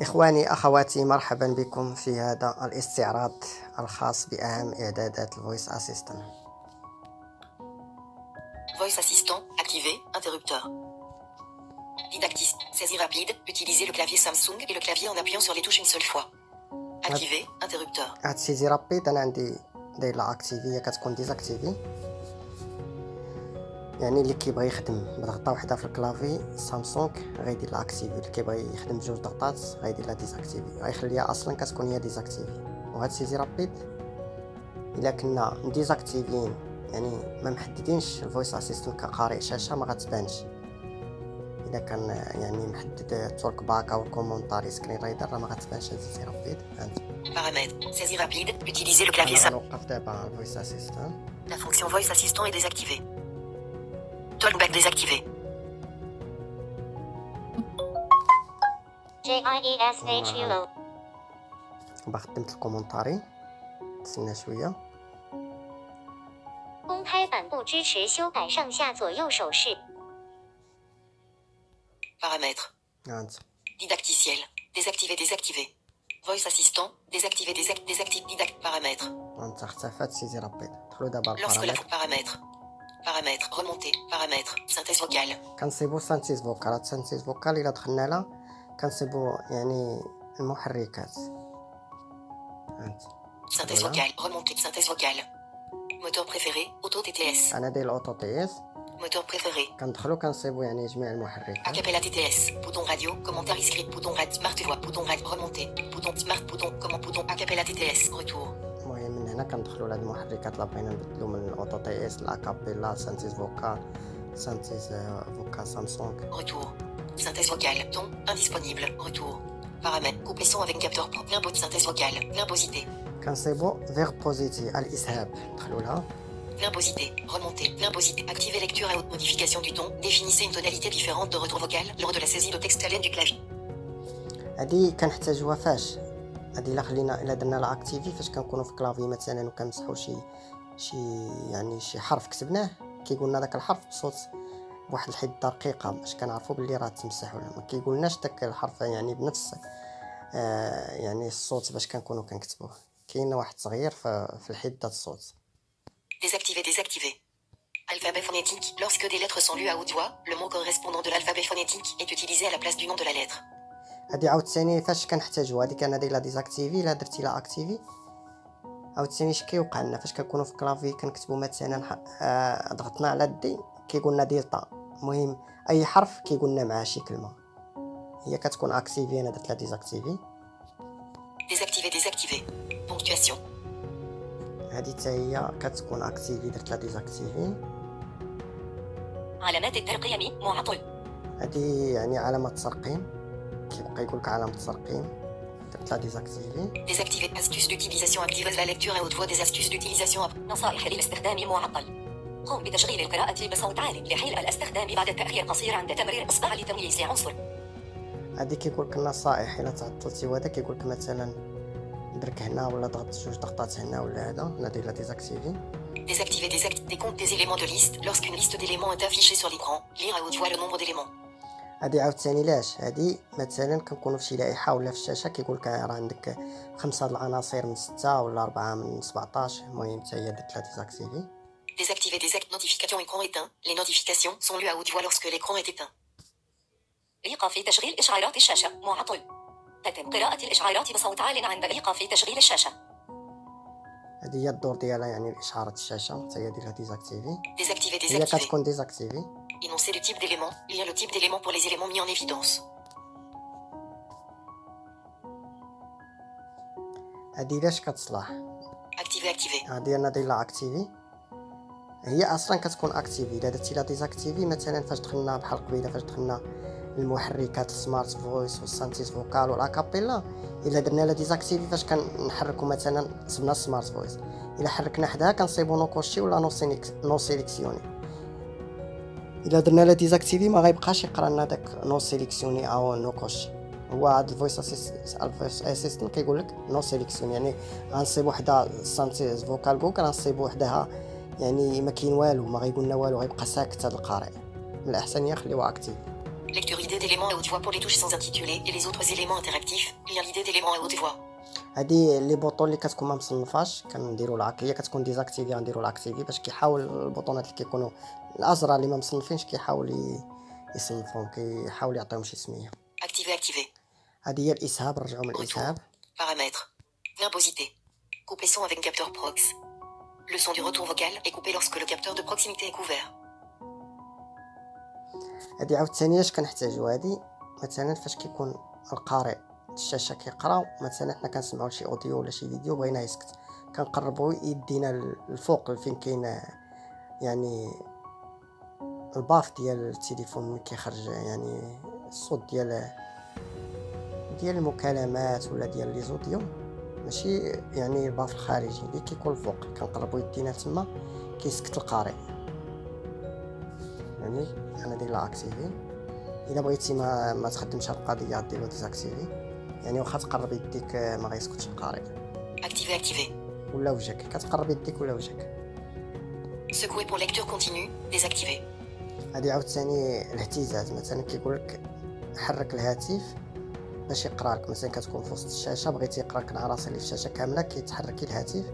إخواني أخواتي، مرحبا بكم في هذا الاستعراض الخاص بأهم إعدادات الفويس أسيستنت. Voice Assistant, activé, interrupteur. Didactisme, saisie rapide, utilisez le clavier Samsung et le clavier en appuyant sur les touches une seule fois. Activé, interrupteur. هاد السيزي رابيد أنا عندي داير لا أكتيفي، هي كتكون ديزاكتيفي، يعني اللي كيبغي يخدم بضغطة واحدة في الكلافي سامسونج غيدير لا أكتيفي، اللي كيبغي يخدم بجوج ضغطات غيدير لا ديزاكتيفي، غيخليها أصلا كتكون هي ديزاكتيفي. وهاد السيزي رابيد إلا كنا ديزاكتيفيين يعني ما محددينش الفويس اسيستنت كقارئ شاشه ما غتبانش. اذا كان يعني محدد التورك باك او الكومونتاري سكرين رايدر راه ما غتبانش هاد السي رابيد. Paramètres, saisie rapide, utilisez le clavier Samsung. نوقف دابا الفويس اسيستنت. La fonction Voice Assistant est désactivée. Talkback désactivé. JIESHUO خدمت الكومونتاري، تسنى شويه. 公开版不支持修改上下左右手势。 Paramètres. هانت Didacticiel. Désactivé, désactivé. Voice Assistant. Désactivé, désactivé. Paramètres. هانت اختفت السيزي رابيد. دخلوا دابا Lorsque la البارامتر. paramètres. Paramètres. Remontée. Paramètres. Synthèse vocale. كنصيبو سانتيز فوكال. سانتيز فوكال الا دخلنا لها كنصيبو يعني المحركات. هانت Synthèse Voilà. vocale. Remontée. Synthèse vocale. Moteur préféré. Auto TTS. انا داير الاوتو تي اس، Moteur préféré. كندخلو كنصيبو يعني جميع المحركات. Acapella TTS. Bouton radio. Commentaire script. Bouton radio. Smart voix. Bouton radio. Remontée. Bouton smart. Bouton. Comment. Bouton. Acapella TTS. Retour. المهم من هنا كندخلو لهاد المحركات اللي بغينا نبدلو من الاوتو تي اس لاكابيلا سانتيز فوكال سانتيز فوكال سامسونج. Retour. Synthèse vocale. Ton. Indisponible. Retour. Paramètres. Couper son avec capteur pro. Plein de synthèse vocale. Verbosité. كنصيبو فيربوزيتي الاسهاب، ندخلو لها. Verbosité. Remontée. Verbosité. Activez lecture à haute modification du ton. Définissez une tonalité différente de retour vocal lors de la saisie de texte à l'aide du clavier. هادي كنحتاجوها فاش هادي الا خلينا الا درنا لا اكتيفي فاش كنكونوا في كلافي مثلا وكنمسحوا شي يعني شي حرف كتبناه كيقول لنا داك الحرف بصوت بواحد الحد دقيقه باش كنعرفوا باللي راه تمسح، ولا ما كيقولناش داك الحرف يعني بنفس يعني الصوت باش كنكونوا كنكتبوه. كاين واحد صغير في الحده الصوت. Désactiver, désactiver. Alphabet phonétique. Lorsque des lettres sont lues à haute voix, le mot correspondant de l'alphabet phonétique est utilisé à la place du nom de la lettre. هادي عاوتاني فاش كنحتاجوها، هادي كان داير لا ديزاكتيفي الا درتي لا اكتيفي عاوتاني اش كيوقع لنا فاش كنكونوا في كلافي كنكتبوا مثلا ضغطنا على الدي كيقول لنا ديلتا، المهم اي حرف كيقول لنا معاه شي كلمه، هي كتكون اكتيفي انا درت لا ديزاكتيفي. Désactiver, désactiver. Ponctuation. هادي حتى هي كتكون اكتيفي درت لا ديزاكتيفي. علامات الترقيم معطل. هادي يعني علامه ترقيم، كيبقى يقول لك علامه ترقيم درت لا ديزاكتيفي. Désactiver. Astuces d'utilisation activeuse la lecture à haute voix des astuces d'utilisation. نصائح للاستخدام معطل. قم بتشغيل القراءة بصوت عال لحين الاستخدام بعد تأخير قصير عند تمرير إصبع لتمييز عنصر. هادي كيقول لك النصائح الا تعطلتي، وهذا كيقول لك مثلا درك هنا ولا ضغط جوج ضغطات هنا ولا هذا. انا داير لا ديزاكتيفي. Désactiver, décompte des éléments de liste. Lorsqu'une liste d'éléments est affichée sur l'écran, lire à haute voix le nombre d'éléments. هادي عاوتاني لاش هادي مثلا كنكونوا في شي لائحه ولا في الشاشه كيقول لك راه عندك 5 العناصر من 6 ولا 4 من 17. المهم حتى هي درت لا ديزاكتيفي. Désactiver, notification écran éteint. Les notifications sont lues à haute voix lorsque l'écran est éteint. إيقاف تشغيل إشعارات الشاشة معطل. تتم قراءة الإشعارات بصوت عال عند إيقاف تشغيل الشاشة. هادي هي الدور ديالها يعني الاشعارات الشاشه حتى هي دير ديزاكتيفي. Désactiver, هي désactiver. كتكون ديزاكتيفي. Énoncer le type d'élément. Lire le type d'élément pour les éléments mis en évidence. هادي لاش كتصلح. Activer, activer. هادي انا داير لا اكتيفي، هي اصلا كتكون اكتيفي. الا درتي لا ديزاكتيفي مثلا فاش دخلنا بحال قبيله فاش دخلنا المحركات السمارت فويس والسانتيز فوكال والاكابيلا، الا درنا لا ديزاكتيفي فاش كنحركوا مثلا صبنا السمارت فويس الا حركنا حداها كنصيبو نو كوشي ولا نو سيليكسيوني. الا درنا لا ديزاكتيفي ما غيبقاش يقرا لنا داك نو سيليكسيوني او نو كوشي. هو هاد الفويس اسيستنت كيقول لك نو سيليكسيون، يعني غنصيب وحده سانتيز فوكال جوجل غنصيب وحدها يعني ما كاين والو، ما غيقول لنا والو، غيبقى ساكت هذا القارئ. من الاحسن يخليوها اكتيف. Lecture idée d'éléments à haute voix pour les touches sans intitulé et les autres éléments interactifs. Lire l'idée d'éléments à haute voix. هادي لي بوطون اللي كتكون ما مصنفاش كنديروا لها هي كتكون ديزاكتيفي غنديروا لها اكتيفي باش كيحاول البوطونات اللي كيكونوا الازرار اللي ما مصنفينش كيحاول يصنفهم كيحاول يعطيهم شي سميه. Activer. هادي هي الاسهاب نرجعوا من الاسهاب. Paramètres. Verbosité. Couper son avec capteur prox. Le son du retour vocal est coupé lorsque le capteur de proximité est couvert. هادي عاوتاني اش كنحتاجوا هادي مثلا فاش كيكون القارئ الشاشه كيقرا مثلا حنا كنسمعوا شي اوديو ولا شي فيديو بغينا يسكت كنقربوا يدينا الفوق فين كاين يعني الباف ديال التليفون ملي كيخرج يعني الصوت ديال المكالمات ولا ديال لي زوديو ماشي يعني الباف الخارجي اللي كيكون الفوق كنقربوا يدينا تما كيسكت القارئ يعني انا داير لا اكتيفي. الا بغيتي ما تخدمش القضيه ديرو ديزاكتيفي يعني واخا تقرب يديك ما غيسكتش القارئ. Activer. ولا وجهك كتقرب يديك ولا وجهك. Secouer pour lecture continue. Désactiver. هادي عاوتاني الاهتزاز مثلا كيقول لك حرك الهاتف باش يقرا لك مثلا كتكون في وسط الشاشه بغيتي يقرا لك العناصر اللي في الشاشه كامله كيتحركي الهاتف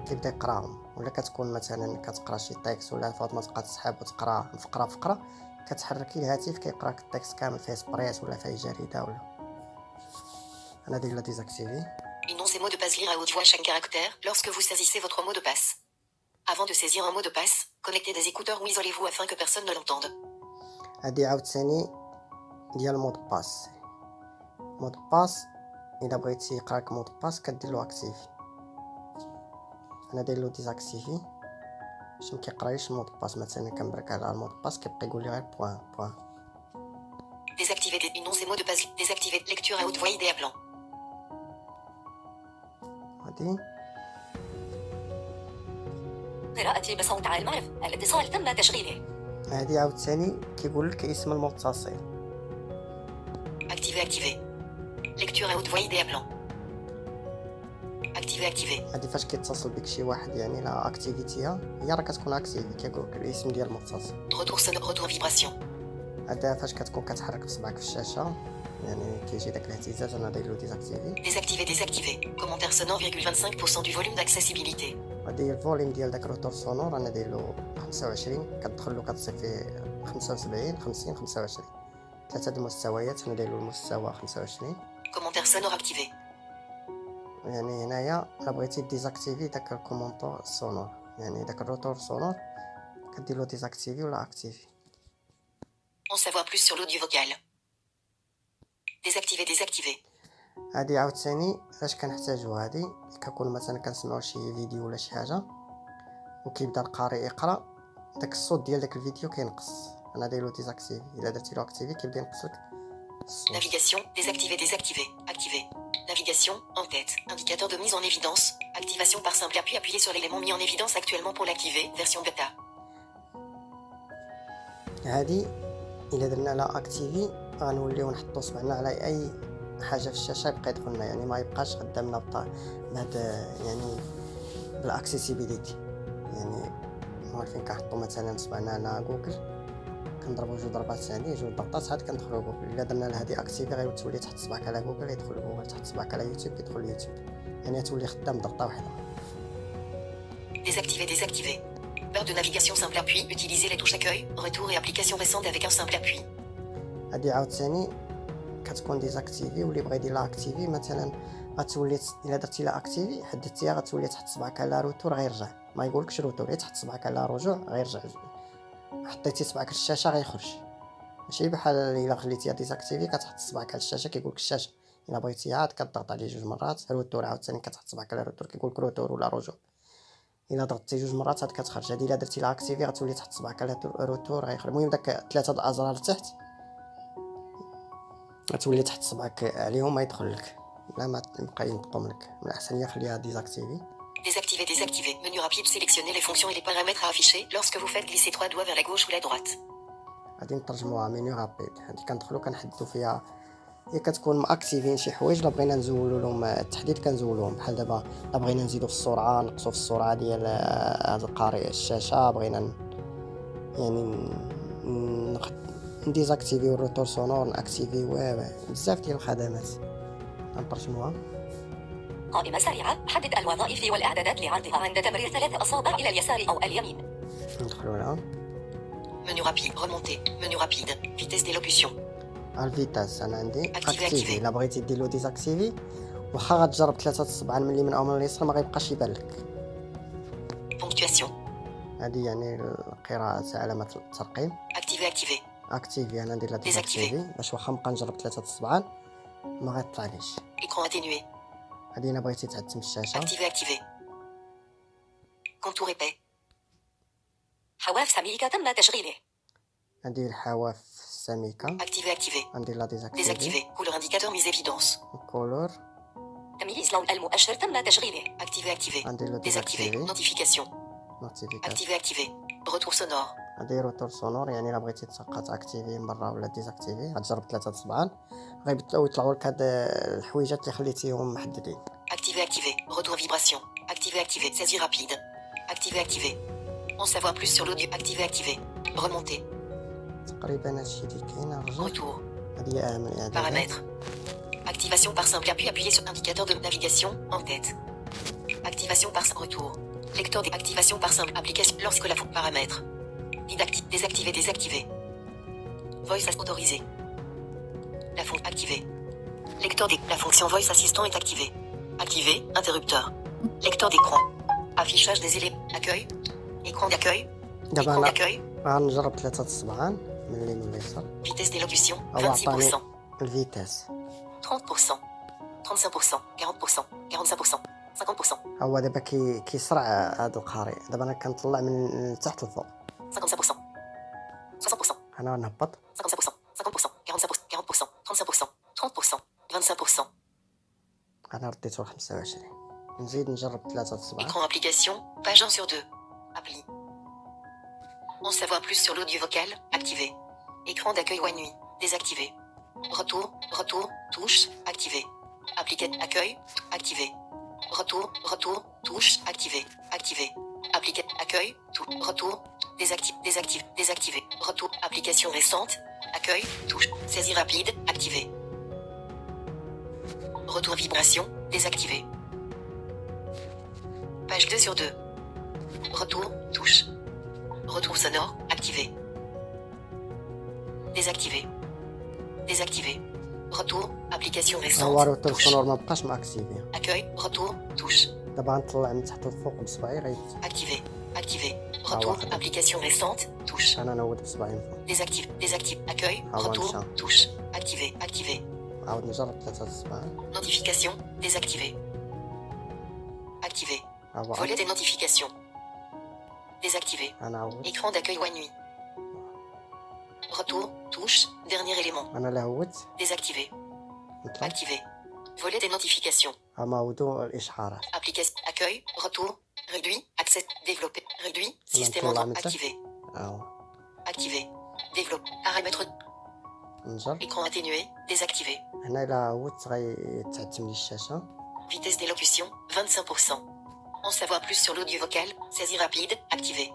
كيبدا يقراهم. ولا كتكون مثلا كتقرا شي تكست ولا فاطمه تبقى تسحب وتقرا فقره كتحركي الهاتف كيقرا لك التكست كامل فيه سبريس ولا فيه جريده ولا. انا داير لا ديزاكتيفي. Énoncez mot de passe. Lire à haute voix chaque caractère lorsque vous saisissez votre mot de passe. Avant de saisir un mot de passe, connectez des écouteurs ou isolez-vous afin que personne ne l'entende. هادي عاوتاني ديال مود باس الا بغيتي يقرا لك مود باس كدير له اكتيفي. انا داير له ديزاكتيفي باش ما كيقرايش المود باس مثلا كنبرك على المود باس كيبقى يقول لي غير بوان. Désactiver. Énoncez mot de passe. Désactiver. Lecture à haute voix idée à blanc. هادي قراءتي بصوت عال معرف. الاتصال تم تشغيله. هادي عاوتاني كيقول لك اسم المتصل. Activer. Lecture à haute voix idée à blanc. Activer. هادي فاش كيتصل بك شي واحد يعني لا اكتيفيتيها هي راه كتكون اكتيفي كيقول لك الاسم ديال المتصل. Retour sonore. Retour vibration. هذا فاش كتكون كتحرك بصبعك في الشاشه يعني كيجي داك الاهتزاز انا داير له ديزاكتيفي. Désactiver. Commentaire sonore. 25% du volume d'accessibilité. هادي هي الفوليوم ديال داك الروتور سونور انا داير له 25 كتدخل له كتصيب فيه 75 50 25 ثلاثه د المستويات انا داير له المستوى 25. Commentaire sonore activé. يعني هنايا الا بغيتي ديزاكتيفي داك الكومونتور سونور يعني داك الروتور سونور كدير له ديزاكتيفي ولا اكتيفي. En savoir plus sur l'audio vocal. Désactiver. هادي عاوتاني فاش كنحتاجو هادي كنكون مثلا كنسمعو شي فيديو ولا شي حاجه وكيبدا القارئ يقرا داك الصوت ديال داك الفيديو كينقص انا دايرو ديزاكتيفي. الا درتي له اكتيفي كيبدا ينقص لك الصوت. Navigation. Désactiver. Activé. Navigation. En tête. Indicateur de mise en évidence. Activation par simple appui. Appuyez sur l'élément mis en évidence actuellement pour l'activer. Version bêta. هادي الا درنا لها اكتيفي غنوليو نحطو صبعنا على اي حاجه في الشاشه يبقى يدخل لنا يعني ما يبقاش قدامنا بهذا يعني بالاكسيسيبيليتي يعني عارفين كنحطو مثلا صبعنا على جوجل كنضربو جوج ضربات عليه جوج ضغطات عاد كندخلو جوجل. الا درنا لهادي اكتيفي غتولي تحط صبعك على جوجل يدخل جوجل تحط صبعك على يوتيوب يدخل يوتيوب يعني تولي خدام ضغطه واحده. Désactiver. Barre de navigation simple appui. Utilisez les touches accueil, retour et application récente avec un simple appui. هادي عاوتاني كتكون ديزاكتيفي واللي بغى يدير لها اكتيفي مثلا غتولي الا درتي لها اكتيفي حددتيها غتولي تحط صبعك على روتور غيرجع ما يقولكش روتور تحط صبعك على رجوع غيرجع. حطيتي صبعك الشاشه غيخرج ماشي بحال الا خليتيها ديزاكتيفي كتحط صبعك على الشاشه كيقولك الشاشه الا بغيتيها عاد كتضغط عليه جوج مرات روتور عاوتاني كتحط صبعك على روتور كيقولك روتور ولا رجوع. الا ضغطتي جوج مرات عاد كتخرج. هادي الا درتي لها اكتيفي غتولي تحط صبعك على روتور غيخرج. المهم داك ثلاثه الازرار تحت غتولي تحط صبعك عليهم ما يدخل لك لا ما يبقى ينطقهم لك. من الاحسن هي خليها ديزاكتيفي. Désactiver. Menu rapide. Sélectionnez les fonctions et les paramètres à afficher lorsque vous faites glisser 3 doigts vers la gauche ou la droite. غادي نترجموها مينيو رابيد. هادي كندخلو كنحددو فيها هي كتكون ماكتيفين شي حوايج لا بغينا نزولو لهم التحديد كنزولوهم بحال دابا لا بغينا نزيدو في السرعه نقصو في السرعه ديال هذا القارئ الشاشه بغينا يعني نديزاكتيفيو الروتور سونور، ناكتيفيو بزاف ديال الخدمات غنترجموها. قائمة سريعة. حدد الوظائف والإعدادات لعرضها عند تمرير 3 أصابع إلى اليسار أو اليمين. ندخلو لها Menu rapide. Remonter. Menu rapide. Vitesse d'élocution. الفيتاس. انا عندي Activer, اكتيفي. activer. الا بغيتي ديرلو ديزاكتيفي واخا غتجرب 3 الصبعان من اليمين او من اليسار ما غيبقاش يبان لك. Ponctuation. هذه يعني القراءة علامة الترقيم. Activer, activer. اكتيفي انا ندير لها ديزاكتيفي باش واخا نبقى نجرب 3 الصبعان ما غيطلعليش. Écran atténué. هذه الا بغيتي تعتم الشاشة. Activer, activer. Contour épais. حواف سميكة تم تشغيله. هذه الحواف السميكة. Activer, activer. ندير لها ديزاكتيفي. Désactiver. Couleur indicateur mise évidence. كولور. تمييز لون المؤشر تم تشغيله. Activer, activer. ندير له Désactiver. ديزاكتيفي. Notification. نوتيفيكاسيون. Activer, activer. Retour sonore. هذه روتور سونور، يعني الا بغيتي تبقى تاكتيفي من برا ولا ديزاكتيفي غتجرب 3 الصبعان غيبداو يطلعوا لك هاد الحويجات اللي خليتيهم محددين. Activer, activer. Retour vibration. Activer, activer. Saisie rapide. Activer, activer. En savoir plus sur l'audio. Activer, activer. Remonter. تقريبا هادشي اللي كاين. نرجع Retour. هذه هي اهم الاعدادات. Paramètres. Activation par simple appui appuyé sur indicateur de navigation en tête. Activation par retour. Lecteur des activations par simple application lorsque la paramètres. Didactique désactivé désactivé. Voice autorisé. La fonction activée. Lecteur des la fonction voice assistant est activée. Activé interrupteur. Lecteur d'écran. Affichage des éléments. Accueil. Écran d'accueil. دابا Écran انا d'accueil. غنجرب 3 الصبعان من اليمين واليسار. Vitesse d'élocution هو عطاني 26%. الفيتاس. 30%. 35%. 40%. 45%. 50%. هو دابا كيسرع هادو القارئ. دابا انا كنطلع من تحت لفوق. 55%. 60%. انا غنهبط. 55%. 50%. 45%. 40%. 30%. 30%. 25%. انا رديتو ل 25. نزيد نجرب 3 الصبعان. Écran application. Page 1 sur 2. Appli. En savoir plus sur l'audio vocal. Activé. Écran d'accueil One Nuit. Désactivé. Retour. Retour. Touche. Activé. Application. Accueil. Activé. Retour. Retour. Touche. Activé. Activé. Application. Accueil. Tout. Retour. Désactive. Désactive. Désactivé. Retour. Application récente. Accueil. Touche. Saisie rapide. Activé. Retour vibration. Désactivé. Page 2 sur 2. Retour. Touche. Retour sonore. Activé. Désactivé. Désactivé. Retour. Application récente. هو روتور Touche. سونور ما بقاش ماكتيفي. Accueil. Retour. Touche. دابا غنطلع من تحت لفوق بصبعي Activé. Activé. Retour. واحد. Application récente. Touche. انا نود بصبعي من فوق. Désactive. Désactive. Accueil. Ah, Retour. voilà. Touche. Activé. Activé. عاود نجرب 3 الصبعان. Notification. Désactivé. Activé. هو Volet des notifications. Désactivé. انا عاود. Écran d'accueil One Nuit. Retour. Touche. Dernier élément. انا لا هوت Désactivé. نطلع. Activé. Volet des notifications. هما هودو الاشعارات. Application. Accueil. Retour. Réduit. Accès. Développé. Réduit. On Système entend la entrant. méthode. Activé. هو Activé. Développe. Paramètres. نجر. Écran atténué. Désactivé. هنا الا هوت غيتعتم لي الشاشه. Vitesse d'élocution. 25%. En savoir plus sur l'audio vocal. Saisie rapide. Activé.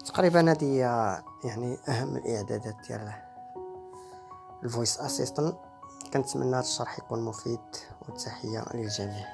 تقريبا هذه هي يعني اهم الاعدادات ديال الفويس اسيستنت. كنتمنى هذا الشرح يكون مفيد، والتحيه للجميع.